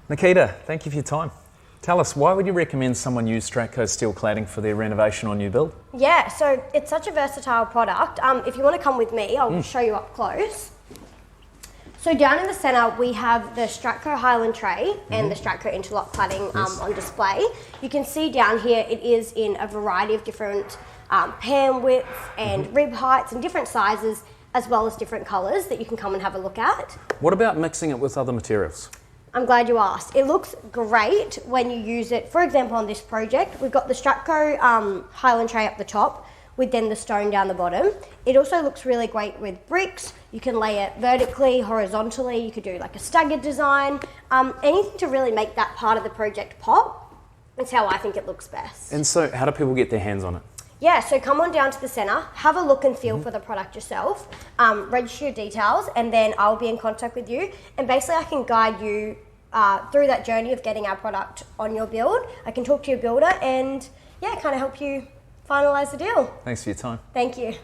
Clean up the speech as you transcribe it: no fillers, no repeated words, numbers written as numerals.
Nikita, thank you for your time. Tell us, why would you recommend someone use Stratco Steel Cladding for their renovation or new build? Yeah, so it's such a versatile product. If you want to come with me, I'll show you up close. So down in the centre, we have the Stratco Highland tray and the Stratco interlock cladding on display. You can see down here, it is in a variety of different pan widths and rib heights and different sizes, as well as different colours that you can come and have a look at. What about mixing it with other materials? I'm glad you asked. It looks great when you use it. For example, on this project, we've got the Stratco Highland tray up the top with then the stone down the bottom. It also looks really great with bricks. You can lay it vertically, horizontally. You could do like a staggered design. Anything to really make that part of the project pop. That's how I think it looks best. And so how do people get their hands on it? Yeah, so come on down to the centre, have a look and feel for the product yourself, register your details, and then I'll be in contact with you. And basically I can guide you through that journey of getting our product on your build. I can talk to your builder and yeah, kind of help you finalise the deal. Thanks for your time. Thank you.